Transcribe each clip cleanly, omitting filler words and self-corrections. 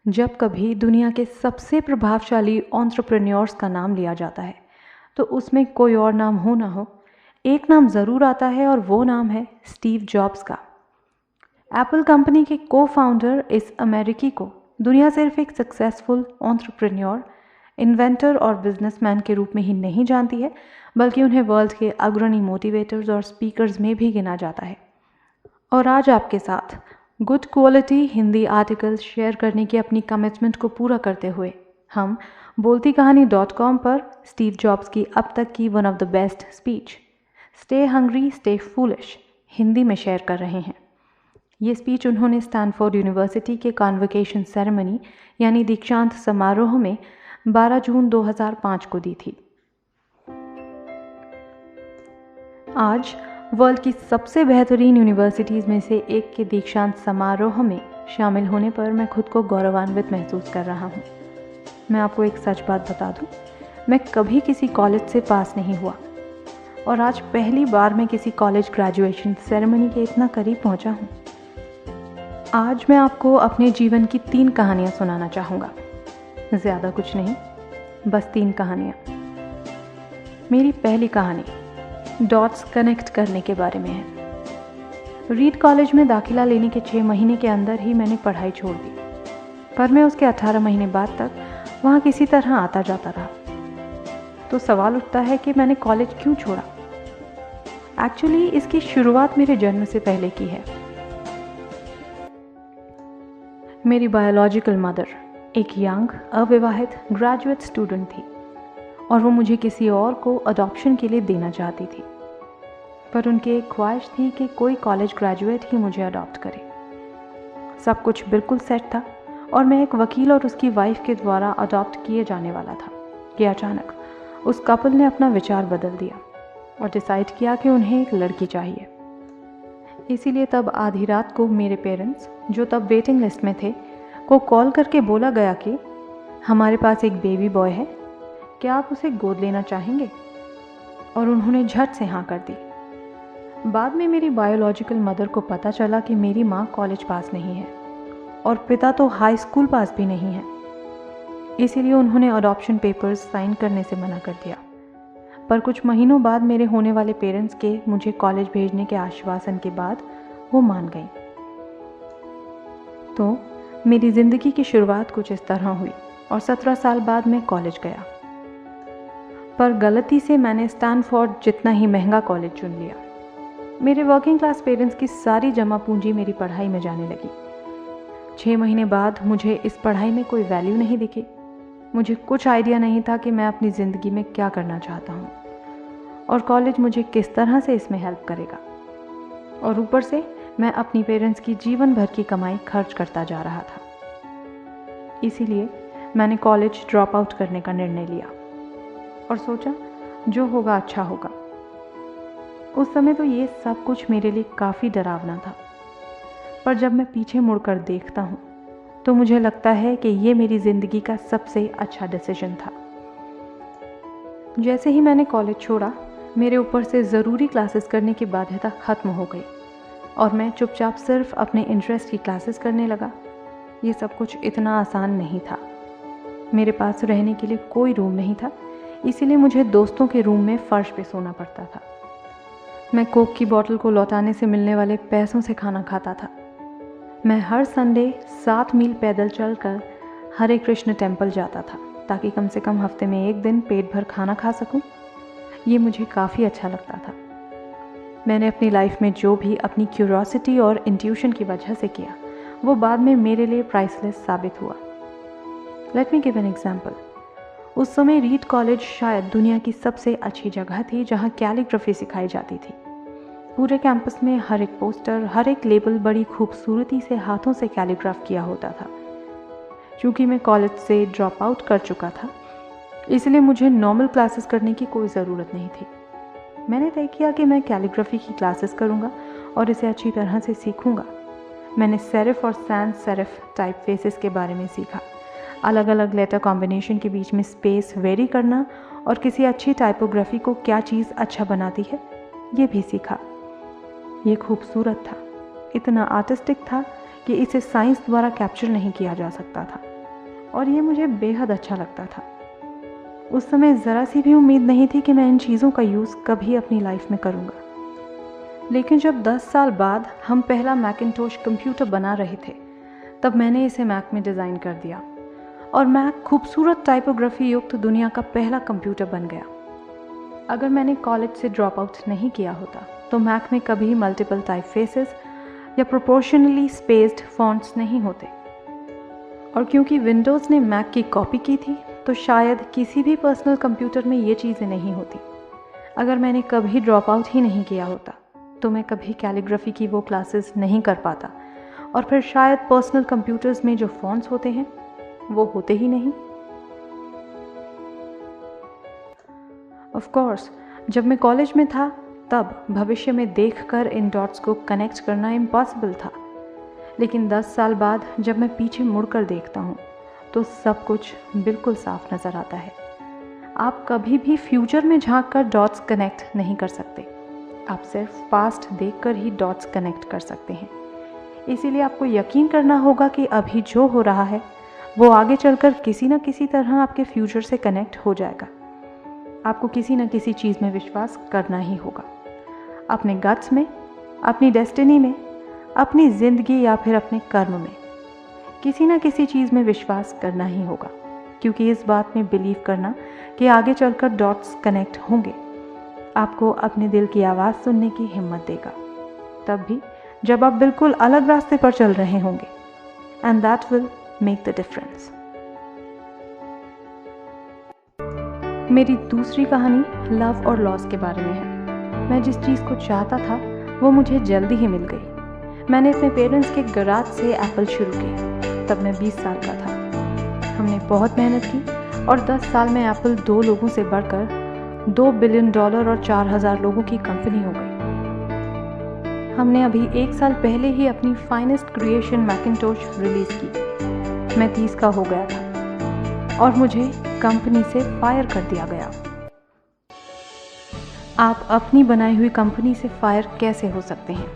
जब कभी दुनिया के सबसे प्रभावशाली एंटरप्रेन्योर्स का नाम लिया जाता है तो उसमें कोई और नाम हो ना हो, एक नाम ज़रूर आता है और वो नाम है स्टीव जॉब्स का। एप्पल कंपनी के को फाउंडर इस अमेरिकी को दुनिया सिर्फ एक सक्सेसफुल एंटरप्रेन्योर, इन्वेंटर और बिजनेसमैन के रूप में ही नहीं जानती है, बल्कि उन्हें वर्ल्ड के अग्रणी मोटिवेटर्स और स्पीकर्स में भी गिना जाता है। और आज आपके साथ good quality Hindi articles share करने की अपनी कमिटमेंट को पूरा करते हुए हम boltikahani.com पर स्टीव जॉब्स की अब तक की one of the best speech stay hungry stay foolish Hindi में शेयर कर रहे हैं। ये स्पीच उन्होंने स्टैनफोर्ड यूनिवर्सिटी के कॉन्वोकेशन सेरेमनी यानी दीक्षांत समारोह में 12 जून 2005 को दी थी। आज वर्ल्ड की सबसे बेहतरीन यूनिवर्सिटीज़ में से एक के दीक्षांत समारोह में शामिल होने पर मैं खुद को गौरवान्वित महसूस कर रहा हूँ। मैं आपको एक सच बात बता दूँ, मैं कभी किसी कॉलेज से पास नहीं हुआ और आज पहली बार मैं किसी कॉलेज ग्रेजुएशन सेरेमनी के इतना करीब पहुँचा हूँ। आज मैं आपको अपने जीवन की 3 कहानियाँ सुनाना चाहूँगा। ज़्यादा कुछ नहीं, बस 3 कहानियाँ। मेरी पहली कहानी डॉट्स कनेक्ट करने के बारे में है। रीड कॉलेज में दाखिला लेने के 6 महीने के अंदर ही मैंने पढ़ाई छोड़ दी, पर मैं उसके 18 महीने बाद तक वहाँ किसी तरह आता जाता रहा। तो सवाल उठता है कि मैंने कॉलेज क्यों छोड़ा। एक्चुअली इसकी शुरुआत मेरे जन्म से पहले की है। मेरी बायोलॉजिकल मदर एक यंग अविवाहित ग्रेजुएट स्टूडेंट थी और वो मुझे किसी और को अडॉप्शन के लिए देना चाहती थी, पर उनकी एक ख्वाहिश थी कि कोई कॉलेज ग्रेजुएट ही मुझे अडॉप्ट करे। सब कुछ बिल्कुल सेट था और मैं एक वकील और उसकी वाइफ के द्वारा अडॉप्ट किए जाने वाला था कि अचानक उस कपल ने अपना विचार बदल दिया और डिसाइड किया कि उन्हें एक लड़की चाहिए। इसीलिए तब आधी रात को मेरे पेरेंट्स, जो तब वेटिंग लिस्ट में थे, को कॉल करके बोला गया कि हमारे पास एक बेबी बॉय है, क्या आप उसे गोद लेना चाहेंगे? और उन्होंने झट से हाँ कर दी। बाद में मेरी बायोलॉजिकल मदर को पता चला कि मेरी माँ कॉलेज पास नहीं है और पिता तो हाई स्कूल पास भी नहीं है। इसीलिए उन्होंने अडॉप्शन पेपर्स साइन करने से मना कर दिया। पर कुछ महीनों बाद मेरे होने वाले पेरेंट्स के मुझे कॉलेज भेजने के आश्वासन के बाद वो मान गई। तो मेरी ज़िंदगी की शुरुआत कुछ इस तरह हुई और 17 साल बाद मैं कॉलेज गया। पर गलती से मैंने स्टैनफोर्ड जितना ही महंगा कॉलेज चुन लिया। मेरे वर्किंग क्लास पेरेंट्स की सारी जमा पूंजी मेरी पढ़ाई में जाने लगी। 6 महीने बाद मुझे इस पढ़ाई में कोई वैल्यू नहीं दिखी। मुझे कुछ आइडिया नहीं था कि मैं अपनी ज़िंदगी में क्या करना चाहता हूँ और कॉलेज मुझे किस तरह से इसमें हेल्प करेगा। और ऊपर से मैं अपनी पेरेंट्स की जीवन भर की कमाई खर्च करता जा रहा था। इसीलिए मैंने कॉलेज ड्रॉप आउट करने का निर्णय लिया और सोचा जो होगा अच्छा होगा। उस समय तो ये सब कुछ मेरे लिए काफ़ी डरावना था, पर जब मैं पीछे मुड़कर देखता हूँ तो मुझे लगता है कि ये मेरी ज़िंदगी का सबसे अच्छा डिसीजन था। जैसे ही मैंने कॉलेज छोड़ा, मेरे ऊपर से ज़रूरी क्लासेस करने की बाध्यता ख़त्म हो गई और मैं चुपचाप सिर्फ अपने इंटरेस्ट की क्लासेस करने लगा। ये सब कुछ इतना आसान नहीं था। मेरे पास रहने के लिए कोई रूम नहीं था, इसीलिए मुझे दोस्तों के रूम में फ़र्श पे सोना पड़ता था। मैं कोक की बोतल को लौटाने से मिलने वाले पैसों से खाना खाता था। मैं हर संडे 7 मील पैदल चलकर हरे कृष्ण टेम्पल जाता था ताकि कम से कम हफ्ते में 1 दिन पेट भर खाना खा सकूं। ये मुझे काफ़ी अच्छा लगता था। मैंने अपनी लाइफ में जो भी अपनी क्यूरियोसिटी और इंट्यूशन की वजह से किया, वो बाद में मेरे लिए प्राइसलेस साबित हुआ। Let me give an example. उस समय रीड कॉलेज शायद दुनिया की सबसे अच्छी जगह थी जहाँ कैलीग्राफी सिखाई जाती थी। पूरे कैंपस में हर एक पोस्टर, हर एक लेबल बड़ी खूबसूरती से हाथों से कैलीग्राफ किया होता था। चूँकि मैं कॉलेज से ड्रॉप आउट कर चुका था, इसलिए मुझे नॉर्मल क्लासेस करने की कोई ज़रूरत नहीं थी। मैंने तय किया कि मैं कैलीग्राफी की क्लासेस करूँगा और इसे अच्छी तरह से सीखूँगा। मैंने सेरिफ और सैंस सेरिफ टाइप फेसेस के बारे में सीखा, अलग अलग लेटर कॉम्बिनेशन के बीच में स्पेस वेरी करना और किसी अच्छी टाइपोग्राफी को क्या चीज़ अच्छा बनाती है, ये भी सीखा। ये खूबसूरत था, इतना आर्टिस्टिक था कि इसे साइंस द्वारा कैप्चर नहीं किया जा सकता था। और ये मुझे बेहद अच्छा लगता था। उस समय ज़रा सी भी उम्मीद नहीं थी कि मैं इन चीज़ों का यूज़ कभी अपनी लाइफ में करूँगा। लेकिन जब 10 साल बाद हम पहला मैकिंटोश कंप्यूटर बना रहे थे, तब मैंने इसे मैक में डिज़ाइन कर दिया और मैक खूबसूरत टाइपोग्राफी युक्त दुनिया का पहला कंप्यूटर बन गया। अगर मैंने कॉलेज से ड्रॉप आउट नहीं किया होता तो मैक में कभी मल्टीपल टाइपफेसेस या प्रोपोर्शनली स्पेस्ड फॉन्ट्स नहीं होते, और क्योंकि विंडोज़ ने मैक की कॉपी की थी तो शायद किसी भी पर्सनल कंप्यूटर में ये चीज़ें नहीं होती। अगर मैंने कभी ड्रॉप आउट ही नहीं किया होता तो मैं कभी कैलीग्राफी की वो क्लासेस नहीं कर पाता, और फिर शायद पर्सनल कंप्यूटर्स में जो फॉन्ट्स होते हैं वो होते ही नहीं। ऑफ कोर्स जब मैं कॉलेज में था तब भविष्य में देखकर इन डॉट्स को कनेक्ट करना इम्पॉसिबल था, लेकिन 10 साल बाद जब मैं पीछे मुड़कर देखता हूँ तो सब कुछ बिल्कुल साफ नज़र आता है। आप कभी भी फ्यूचर में झांककर डॉट्स कनेक्ट नहीं कर सकते, आप सिर्फ पास्ट देखकर ही डॉट्स कनेक्ट कर सकते हैं। इसीलिए आपको यकीन करना होगा कि अभी जो हो रहा है वो आगे चलकर किसी न किसी तरह आपके फ्यूचर से कनेक्ट हो जाएगा। आपको किसी न किसी चीज़ में विश्वास करना ही होगा, अपने गट्स में, अपनी डेस्टिनी में, अपनी ज़िंदगी या फिर अपने कर्म में। किसी न किसी चीज़ में विश्वास करना ही होगा, क्योंकि इस बात में बिलीव करना कि आगे चलकर डॉट्स कनेक्ट होंगे आपको अपने दिल की आवाज़ सुनने की हिम्मत देगा, तब भी जब आप बिल्कुल अलग रास्ते पर चल रहे होंगे। And that will make the difference. मेरी दूसरी कहानी लव और लॉस के बारे में है। मैं जिस चीज़ को चाहता था वो मुझे जल्दी ही मिल गई। मैंने अपने पेरेंट्स के गराज से एप्पल शुरू की, तब मैं 20 साल का था। हमने बहुत मेहनत की और 10 साल में एप्पल 2 लोगों से बढ़कर $2 बिलियन और 4000 लोगों की कंपनी हो गई। हमने अभी 1 साल पहले ही अपनी फाइनेस्ट क्रिएशन मैकिंटोश रिलीज़ की। मैं 30 का हो गया था और मुझे कंपनी से फायर कर दिया गया। आप अपनी बनाई हुई कंपनी से फायर कैसे हो सकते हैं?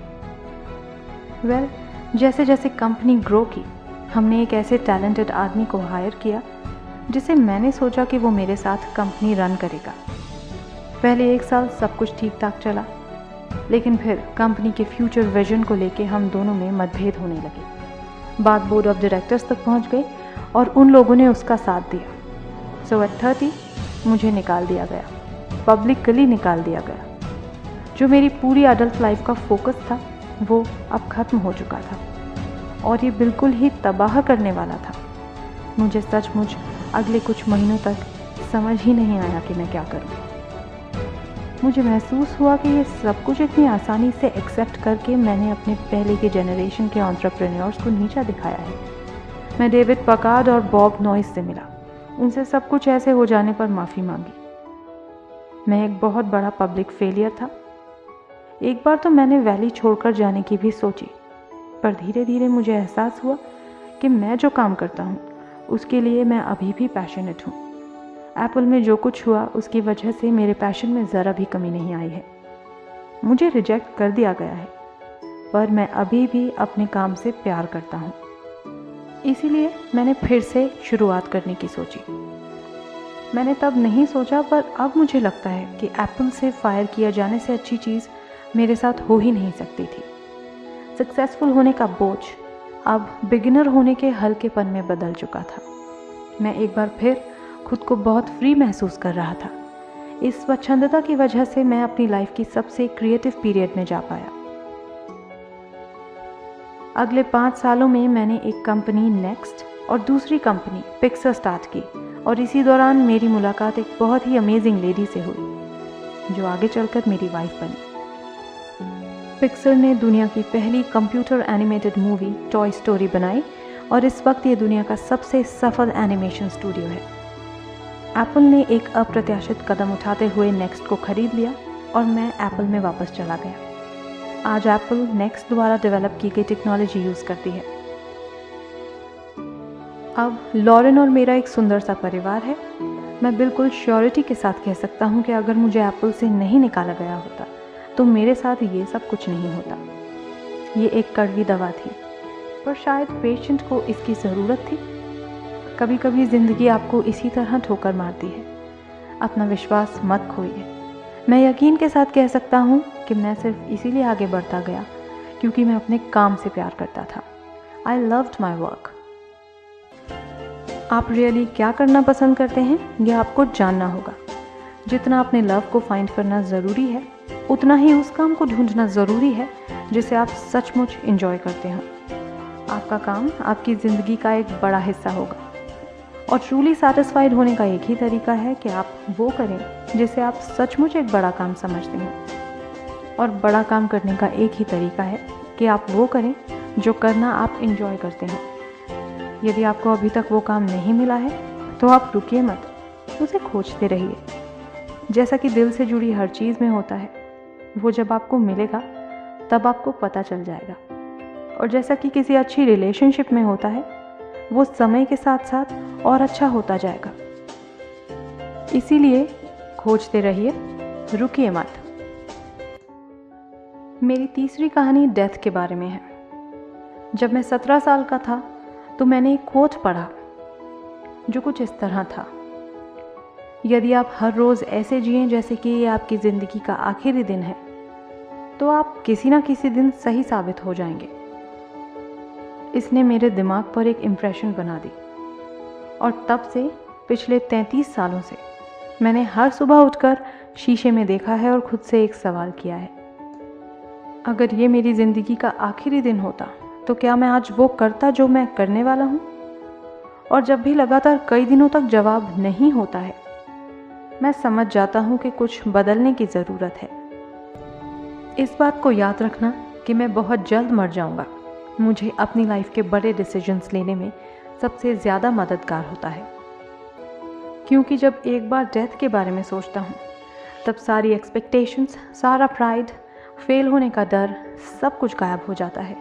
वेल, जैसे जैसे कंपनी ग्रो की, हमने एक ऐसे टैलेंटेड आदमी को हायर किया जिसे मैंने सोचा कि वो मेरे साथ कंपनी रन करेगा। पहले 1 साल सब कुछ ठीक ठाक चला, लेकिन फिर कंपनी के फ्यूचर विजन को लेके हम दोनों में मतभेद होने लगे। बात बोर्ड ऑफ डायरेक्टर्स तक पहुंच गई और उन लोगों ने उसका साथ दिया। सो एट 30 मुझे निकाल दिया गया, पब्लिकली निकाल दिया गया। जो मेरी पूरी अडल्ट लाइफ का फोकस था वो अब ख़त्म हो चुका था और ये बिल्कुल ही तबाह करने वाला था। मुझे सचमुच अगले कुछ महीनों तक समझ ही नहीं आया कि मैं क्या करूं। मुझे महसूस हुआ कि ये सब कुछ इतनी आसानी से एक्सेप्ट करके मैंने अपने पहले के जनरेशन के एंटरप्रेन्योर्स को नीचा दिखाया है। मैं डेविड पकार्ड और बॉब नॉइस से मिला, उनसे सब कुछ ऐसे हो जाने पर माफ़ी मांगी। मैं एक बहुत बड़ा पब्लिक फेलियर था। एक बार तो मैंने वैली छोड़कर जाने की भी सोची, पर धीरे धीरे मुझे एहसास हुआ कि मैं जो काम करता हूँ उसके लिए मैं अभी भी पैशनेट हूँ। एप्पल में जो कुछ हुआ उसकी वजह से मेरे पैशन में ज़रा भी कमी नहीं आई है। मुझे रिजेक्ट कर दिया गया है, पर मैं अभी भी अपने काम से प्यार करता हूँ। इसीलिए मैंने फिर से शुरुआत करने की सोची। मैंने तब नहीं सोचा, पर अब मुझे लगता है कि एप्पल से फायर किया जाने से अच्छी चीज़ मेरे साथ हो ही नहीं सकती थी। सक्सेसफुल होने का बोझ अब बिगिनर होने के हल्केपन में बदल चुका था। मैं एक बार फिर खुद को बहुत फ्री महसूस कर रहा था। इस स्वच्छंदता की वजह से मैं अपनी लाइफ की सबसे क्रिएटिव पीरियड में जा पाया। अगले 5 सालों में मैंने एक कंपनी नेक्स्ट और दूसरी कंपनी पिक्सर स्टार्ट की, और इसी दौरान मेरी मुलाकात एक बहुत ही अमेजिंग लेडी से हुई जो आगे चलकर मेरी वाइफ बनी। पिक्सर ने दुनिया की पहली computer animated movie toy story बनाई और इस वक्त ये दुनिया का सबसे सफल एनिमेशन स्टूडियो है। एप्पल ने एक अप्रत्याशित कदम उठाते हुए नेक्स्ट को खरीद लिया और मैं एप्पल में वापस चला गया। आज एप्पल नेक्स्ट द्वारा डेवलप की गई टेक्नोलॉजी यूज़ करती है। अब लॉरेन और मेरा एक सुंदर सा परिवार है। मैं बिल्कुल श्योरिटी के साथ कह सकता हूँ कि अगर मुझे एप्पल से नहीं निकाला गया होता तो मेरे साथ ये सब कुछ नहीं होता। ये एक कड़वी दवा थी, पर शायद पेशेंट को इसकी ज़रूरत थी। कभी कभी ज़िंदगी आपको इसी तरह ठोकर मारती है। अपना विश्वास मत खोइए। मैं यकीन के साथ कह सकता हूँ कि मैं सिर्फ इसीलिए आगे बढ़ता गया क्योंकि मैं अपने काम से प्यार करता था। I loved my work. आप रियली क्या करना पसंद करते हैं यह आपको जानना होगा। जितना अपने लव को फाइंड करना ज़रूरी है, उतना ही उस काम को ढूंढना ज़रूरी है जिसे आप सचमुच इंजॉय करते हो। आपका काम आपकी ज़िंदगी का एक बड़ा हिस्सा होगा और ट्रूली सैटिस्फाइड होने का एक ही तरीका है कि आप वो करें जिसे आप सचमुच एक बड़ा काम समझते हैं। और बड़ा काम करने का एक ही तरीका है कि आप वो करें जो करना आप इंजॉय करते हैं। यदि आपको अभी तक वो काम नहीं मिला है तो आप रुकिए मत, उसे खोजते रहिए। जैसा कि दिल से जुड़ी हर चीज़ में होता है, वो जब आपको मिलेगा तब आपको पता चल जाएगा। और जैसा कि किसी अच्छी रिलेशनशिप में होता है, वो समय के साथ साथ और अच्छा होता जाएगा। इसीलिए खोजते रहिए, रुकिए मत। मेरी तीसरी कहानी डेथ के बारे में है। जब मैं 17 साल का था तो मैंने एक कोट पढ़ा जो कुछ इस तरह था: यदि आप हर रोज़ ऐसे जिएं जैसे कि ये आपकी ज़िंदगी का आखिरी दिन है, तो आप किसी ना किसी दिन सही साबित हो जाएंगे। इसने मेरे दिमाग पर एक इम्प्रेशन बना दी और तब से पिछले 33 सालों से मैंने हर सुबह उठकर शीशे में देखा है और खुद से एक सवाल किया है, अगर ये मेरी ज़िंदगी का आखिरी दिन होता तो क्या मैं आज वो करता जो मैं करने वाला हूँ? और जब भी लगातार कई दिनों तक जवाब नहीं होता है, मैं समझ जाता हूँ कि कुछ बदलने की ज़रूरत है। इस बात को याद रखना कि मैं बहुत जल्द मर जाऊँगा मुझे अपनी लाइफ के बड़े डिसीजंस लेने में सबसे ज़्यादा मददगार होता है। क्योंकि जब एक बार डेथ के बारे में सोचता हूँ, तब सारी एक्सपेक्टेशंस, सारा प्राइड, फेल होने का डर, सब कुछ गायब हो जाता है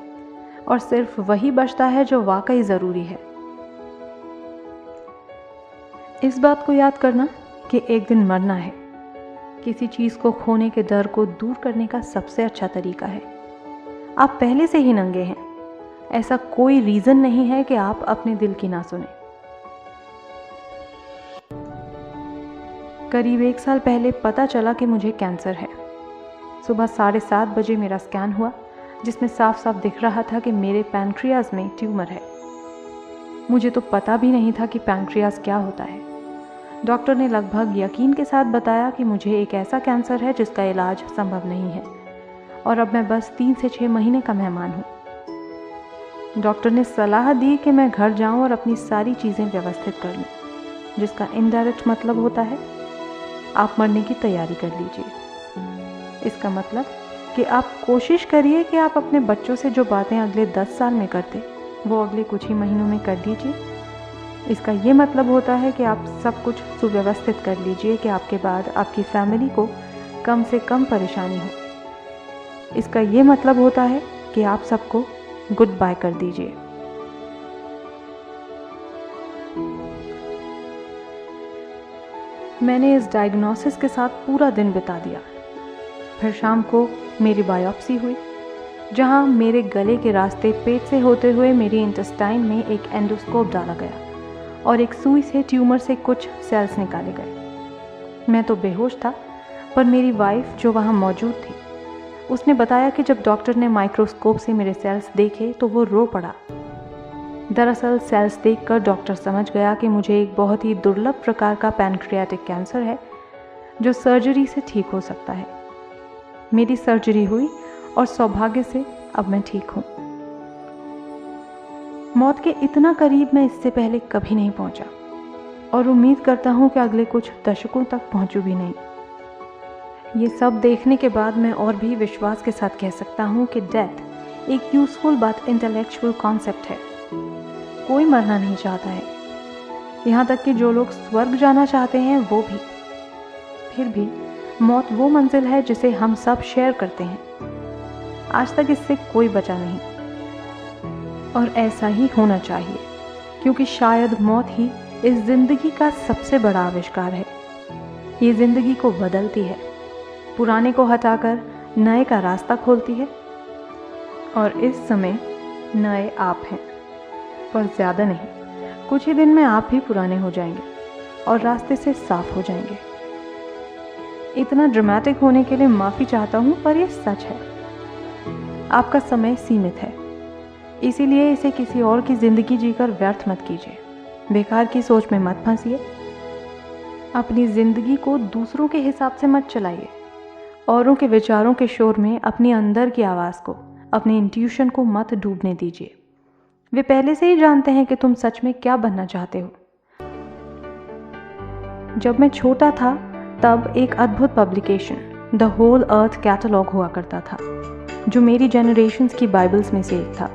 और सिर्फ वही बचता है जो वाकई ज़रूरी है। इस बात को याद करना कि एक दिन मरना है किसी चीज़ को खोने के डर को दूर करने का सबसे अच्छा तरीका है। आप पहले से ही नंगे हैं, ऐसा कोई रीज़न नहीं है कि आप अपने दिल की ना सुने। करीब 1 साल पहले पता चला कि मुझे कैंसर है। सुबह 7:30 बजे मेरा स्कैन हुआ जिसमें साफ साफ दिख रहा था कि मेरे पैनक्रियाज में ट्यूमर है। मुझे तो पता भी नहीं था कि पैनक्रियाज क्या होता है। डॉक्टर ने लगभग यकीन के साथ बताया कि मुझे एक ऐसा कैंसर है जिसका इलाज संभव नहीं है और अब मैं बस 3 से 6 महीने का मेहमान हूँ। डॉक्टर ने सलाह दी कि मैं घर जाऊँ और अपनी सारी चीज़ें व्यवस्थित कर लूँ, जिसका इनडायरेक्ट मतलब होता है आप मरने की तैयारी कर लीजिए। इसका मतलब कि आप कोशिश करिए कि आप अपने बच्चों से जो बातें अगले 10 साल में करते वो अगले कुछ ही महीनों में कर लीजिए। इसका ये मतलब होता है कि आप सब कुछ सुव्यवस्थित कर लीजिए कि आपके बाद आपकी फैमिली को कम से कम परेशानी हो। इसका ये मतलब होता है कि आप सबको गुड बाय कर दीजिए। मैंने इस डायग्नोसिस के साथ पूरा दिन बिता दिया। फिर शाम को मेरी बायोप्सी हुई, जहां मेरे गले के रास्ते पेट से होते हुए मेरी इंटेस्टाइन में एक एंडोस्कोप डाला गया और एक सुई से ट्यूमर से कुछ सेल्स निकाले गए। मैं तो बेहोश था, पर मेरी वाइफ जो वहाँ मौजूद थी उसने बताया कि जब डॉक्टर ने माइक्रोस्कोप से मेरे सेल्स देखे तो वो रो पड़ा। दरअसल सेल्स देखकर डॉक्टर समझ गया कि मुझे एक बहुत ही दुर्लभ प्रकार का पैनक्रियाटिक कैंसर है जो सर्जरी से ठीक हो सकता है। मेरी सर्जरी हुई और सौभाग्य से अब मैं ठीक हूँ। मौत के इतना करीब मैं इससे पहले कभी नहीं पहुंचा और उम्मीद करता हूं कि अगले कुछ दशकों तक पहुंचूं भी नहीं। ये सब देखने के बाद मैं और भी विश्वास के साथ कह सकता हूं कि डेथ एक यूजफुल बट इंटेलेक्चुअल कॉन्सेप्ट है। कोई मरना नहीं चाहता है, यहाँ तक कि जो लोग स्वर्ग जाना चाहते हैं वो भी। फिर भी मौत वो मंजिल है जिसे हम सब शेयर करते हैं। आज तक इससे कोई बचा नहीं और ऐसा ही होना चाहिए, क्योंकि शायद मौत ही इस जिंदगी का सबसे बड़ा आविष्कार है। ये जिंदगी को बदलती है, पुराने को हटाकर नए का रास्ता खोलती है और इस समय नए आप हैं, पर ज़्यादा नहीं, कुछ ही दिन में आप भी पुराने हो जाएंगे और रास्ते से साफ हो जाएंगे। इतना ड्रामेटिक होने के लिए माफ़ी चाहता हूँ, पर यह सच है। आपका समय सीमित है, इसीलिए इसे किसी और की ज़िंदगी जीकर व्यर्थ मत कीजिए। बेकार की सोच में मत फंसिए। अपनी ज़िंदगी को दूसरों के हिसाब से मत चलाइए। औरों के विचारों के शोर में अपनी अंदर की आवाज़ को, अपने इंट्यूशन को मत डूबने दीजिए। वे पहले से ही जानते हैं कि तुम सच में क्या बनना चाहते हो। जब मैं छोटा था तब एक अद्भुत publication the Whole Earth Catalog हुआ करता था, जो मेरी जनरेशन्स की बाइबल्स में से एक था।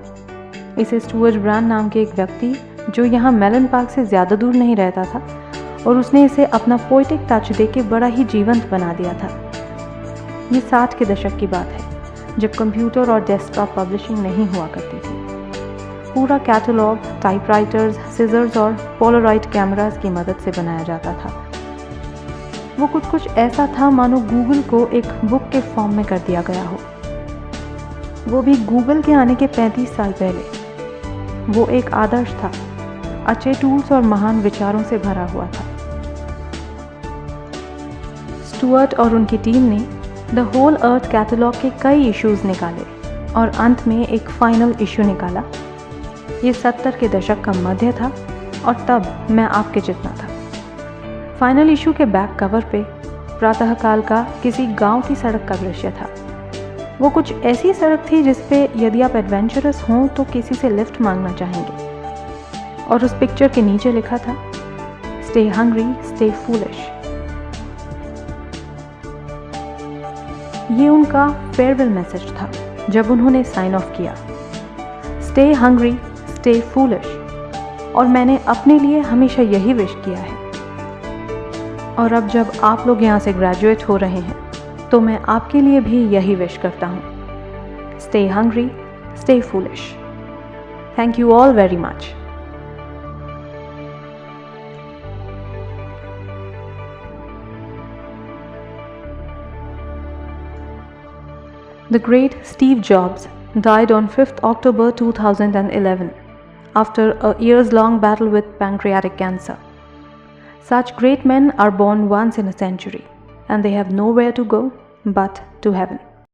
इसे स्टुअर्ट ब्रांड नाम के एक व्यक्ति, जो यहाँ मेलन पार्क से ज़्यादा दूर नहीं रहता था, और उसने इसे अपना पोइटिक टच देके बड़ा ही जीवंत बना दिया था। ये 60 के दशक की बात है, जब कंप्यूटर और डेस्कटॉप पब्लिशिंग नहीं हुआ करती थी। पूरा कैटलॉग टाइपराइटर्स, सिजर्स और पोलराइड कैमरास की मदद से बनाया जाता था। वो कुछ ऐसा था मानो गूगल को एक बुक के फॉर्म में कर दिया गया हो, वो भी गूगल के आने के 35 साल पहले। वो एक आदर्श था, अच्छे टूल्स और महान विचारों से भरा हुआ था। स्टुअर्ट और उनकी टीम ने द होल अर्थ कैटलॉग के कई इश्यूज निकाले और अंत में एक फाइनल इश्यू निकाला। ये 70 के दशक का मध्य था और तब मैं आपके जितना था। फाइनल इशू के बैक कवर पे प्रातःकाल का किसी गांव की सड़क का दृश्य था। वो कुछ ऐसी सड़क थी जिस पे यदि आप एडवेंचरस हों तो किसी से लिफ्ट मांगना चाहेंगे, और उस पिक्चर के नीचे लिखा था, स्टे हंग्री, स्टे फूलिश। ये उनका फेयरवेल मैसेज था जब उन्होंने साइन ऑफ किया, स्टे हंग्री, स्टे फूलिश। और मैंने अपने लिए हमेशा यही विश किया है। और अब जब आप लोग यहाँ से ग्रेजुएट हो रहे हैं तो मैं आपके लिए भी यही विश करता हूँ, stay hungry, stay foolish. Thank you all very much. The great Steve Jobs died on 5th October 2011 after a years-long battle with pancreatic cancer. Such great men are born once in a century, and they have nowhere to go but to heaven.